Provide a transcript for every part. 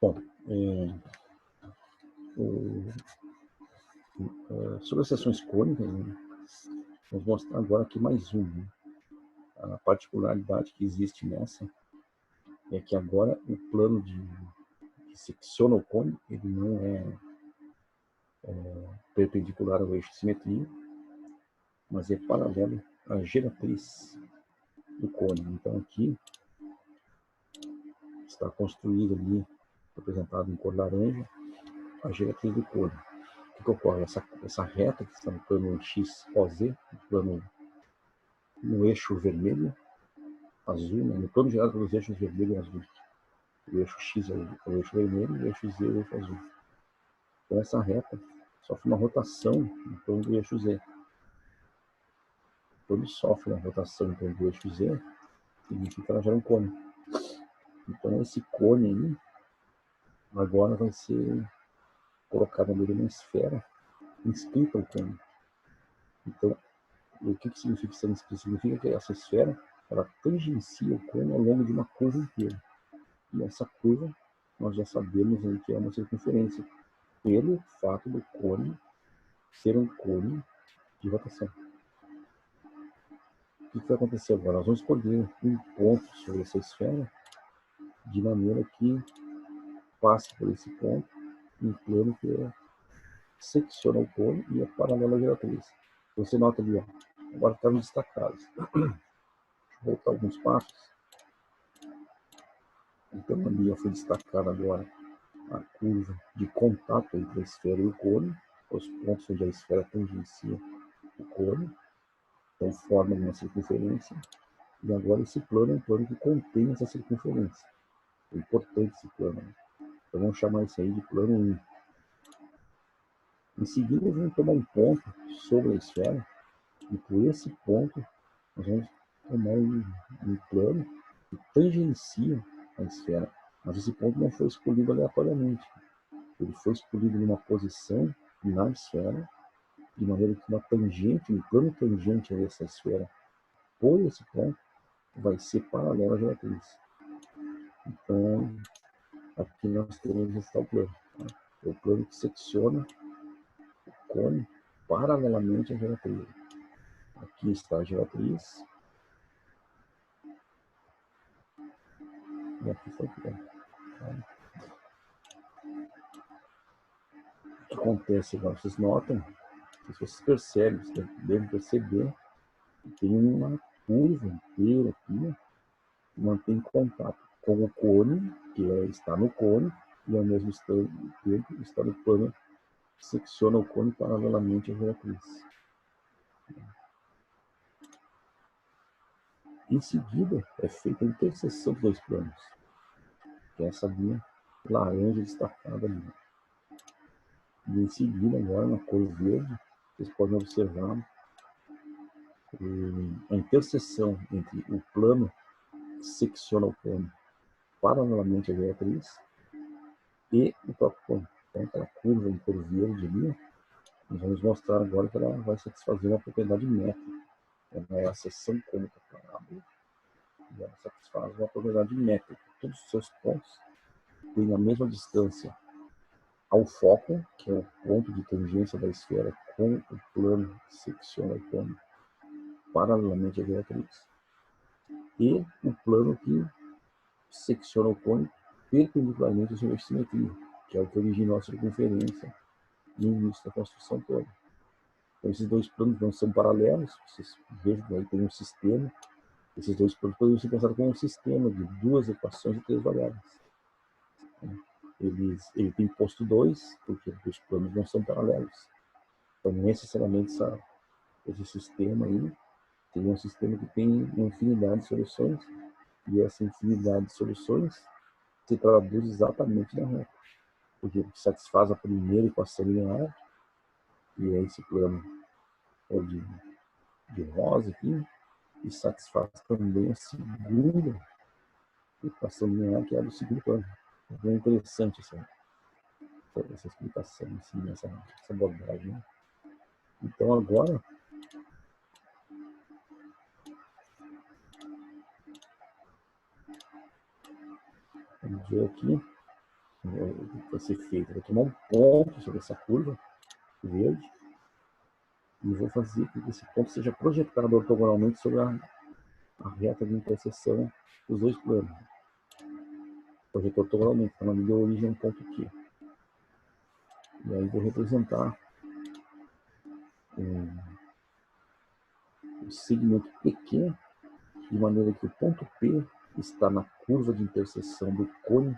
Bom, sobre as seções cônicas, né, vamos mostrar agora aqui mais um. Né? A particularidade que existe nessa é que agora o plano que secciona o cone, ele não é perpendicular ao eixo de simetria, mas é paralelo à geratriz do cone. Então aqui está construído ali, representado em cor laranja, a geratriz do cone. O que ocorre? Essa reta que está no plano XOZ, no eixo vermelho, azul, né? No plano gerado pelos eixos vermelho e azul. O eixo X é o eixo vermelho e o eixo Z é o eixo azul. Então essa reta sofre uma rotação em torno do eixo Z. Quando sofre uma rotação em torno do eixo Z, significa que ela gera um cone. Então esse cone aí, agora vai ser colocado nele uma esfera inscrita ao cone. Então, o que significa ser inscrita? Significa que essa esfera, ela tangencia o cone ao longo de uma curva inteira. E essa curva, nós já sabemos aí que é uma circunferência, pelo fato do cone ser um cone de rotação. O que vai acontecer agora? Nós vamos escolher um ponto sobre essa esfera, de maneira que passe por esse ponto um plano que secciona o cone e é paralelo à geratriz. Você nota ali, ó, agora estamos destacados. Deixa eu voltar alguns passos. Então ali foi destacada agora a curva de contato entre a esfera e o cone, os pontos onde a esfera tangencia o cone, então forma uma circunferência, e agora esse plano é um plano que contém essa circunferência. É importante esse plano. Né? Então vamos chamar isso aí de plano 1. Em seguida, vamos tomar um ponto sobre a esfera, e por esse ponto nós vamos tomar um plano que tangencia a esfera. Mas esse ponto não foi escolhido aleatoriamente. Ele foi escolhido numa posição na esfera, de maneira que uma tangente, um plano tangente a essa esfera, por esse ponto, vai ser paralelo à geratriz. Então, aqui nós temos esse tal plano. Tá? É o plano que secciona o cone paralelamente à geratriz. Aqui está a geratriz. E aqui está o plano. Tá? O que acontece agora? Vocês notam, se vocês percebem, vocês devem perceber que tem uma curva inteira aqui que mantém contato com o cone, que está no cone, e ao mesmo tempo está no plano que secciona o cone paralelamente à geratriz. Em seguida, é feita a interseção dos dois planos, que é essa linha laranja destacada ali. E em seguida, agora na cor verde, vocês podem observar a interseção entre o plano que secciona o cone paralelamente à geratriz e o próprio cone. Então, aquela curva em cor verde ali, nós vamos mostrar agora que ela vai satisfazer uma propriedade métrica. Ela é a seção cônica parábola e ela satisfaz uma propriedade métrica. Todos os seus pontos têm a mesma distância ao foco, que é o ponto de tangência da esfera com o plano que secciona o cone paralelamente à geratriz, e o plano que secciona o cone perpendicularmente ao seu eixo de simetria, que é o que originou a circunferência no início da construção toda. Então, esses dois planos não são paralelos, vocês vejam que aí tem um sistema. Esses dois planos poderiam ser pensados como um sistema de duas equações e três variáveis. Ele tem posto 2, porque os planos não são paralelos. Então, necessariamente, esse sistema aí tem um sistema que tem uma infinidade de soluções, e essa infinidade de soluções se traduz exatamente na reta, porque satisfaz a primeira equação linear, e é esse plano de rosa aqui, e satisfaz também a segunda equação linear, que é a do segundo plano. É bem interessante essa explicação, assim, essa abordagem. Né? Então, agora, Vamos ver aqui o que vai ser feito. Vou tomar um ponto sobre essa curva verde e vou fazer com que esse ponto seja projetado ortogonalmente sobre a reta de interseção dos dois planos. Projetou ortogonalmente, então ela me deu origem a um ponto Q. E aí vou representar o segmento PQ, de maneira que o ponto P está na curva de interseção do cone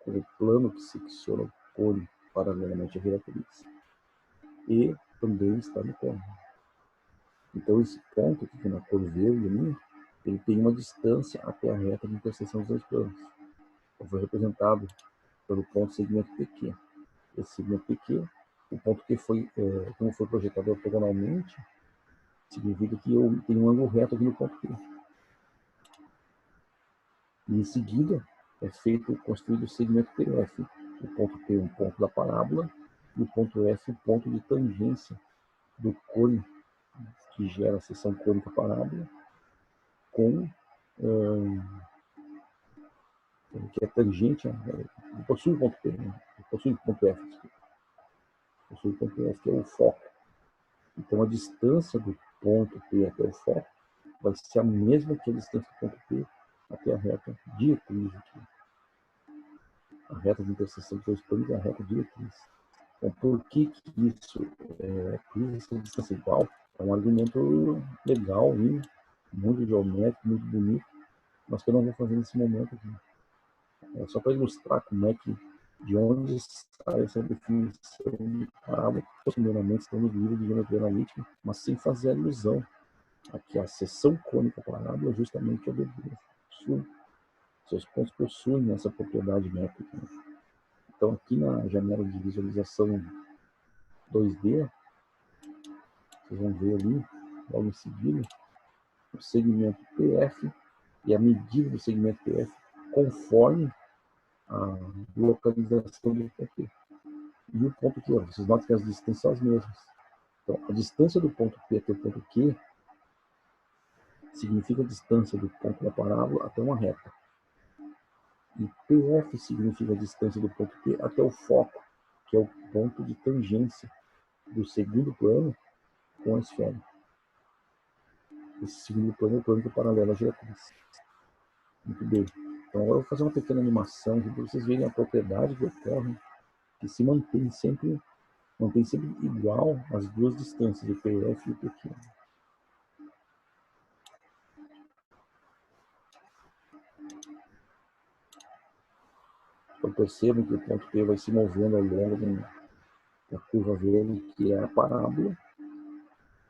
com o plano que secciona o cone paralelamente à retratriz. E também está no cone. Então esse ponto aqui na cor verde, ele tem uma distância até a reta de interseção dos dois planos. Então foi representado pelo ponto segmento PQ. Esse segmento PQ, o ponto que foi, como foi projetado ortogonalmente, significa que eu tenho um ângulo reto aqui no ponto P. E em seguida é construído o segmento PF. O ponto P é um ponto da parábola e o ponto F é um ponto de tangência do cone que gera a seção cônica parábola com que é tangente, possui o ponto P, né? Possui o ponto F, desculpa. Possui o ponto F, que é o foco. Então a distância do ponto P até o foco vai ser a mesma que a distância do ponto P até a reta diretriz aqui. A reta de interseção dos dois planos é a reta diretriz. Então, por que isso essa distância igual? É um argumento legal, muito geométrico, muito bonito, mas que eu não vou fazer nesse momento aqui. É só para ilustrar como é que, de onde sai essa definição de parábola, que primeiramente estão no livro de geometria analítica, mas sem fazer alusão a que a seção cônica parábola justamente obedece. Seus pontos possuem essa propriedade métrica. Então, aqui na janela de visualização 2D, vocês vão ver ali, logo em seguida, o segmento PF e a medida do segmento PF conforme a localização do ponto P. E o ponto Q, vocês notam que as distâncias são as mesmas. Então, a distância do ponto P até o ponto Q significa a distância do ponto da parábola até uma reta. E PF significa a distância do ponto P até o foco, que é o ponto de tangência do segundo plano com a esfera. Esse segundo plano é o plano que é paralelo à giratriz. Muito bem. Então agora eu vou fazer uma pequena animação para vocês verem a propriedade que ocorre, que se mantém sempre igual as duas distâncias, o PF e o PQ. Então percebam que o ponto P vai se movendo ao longo da curva verde, que é a parábola,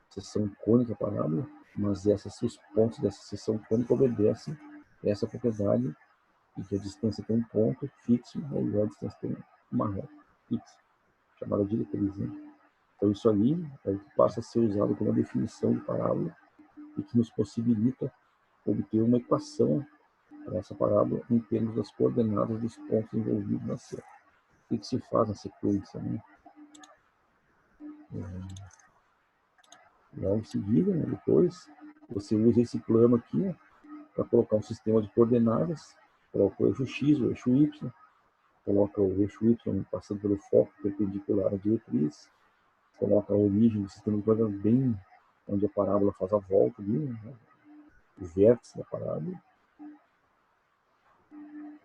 seção cônica parábola, mas os pontos dessa seção cônica obedecem a essa propriedade de que a distância tem um ponto fixo, é igual a distância tem uma reta fixa, chamada diretriz. Então isso ali é o que passa a ser usado como definição de parábola e que nos possibilita obter uma equação para essa parábola em termos das coordenadas dos pontos envolvidos na série. O que se faz na sequência? Logo em seguida, depois, você usa esse plano aqui para colocar um sistema de coordenadas, coloca o eixo X, o eixo Y, coloca o eixo Y passando pelo foco perpendicular à diretriz, coloca a origem do sistema de coordenadas bem onde a parábola faz a volta ali, o vértice da parábola.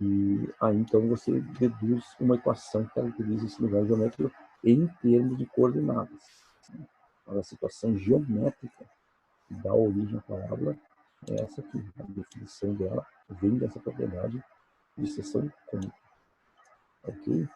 E aí então você deduz uma equação que caracteriza esse lugar geométrico em termos de coordenadas. A situação geométrica que dá origem à parábola é essa aqui. A definição dela vem dessa propriedade de seção cônica. Ok?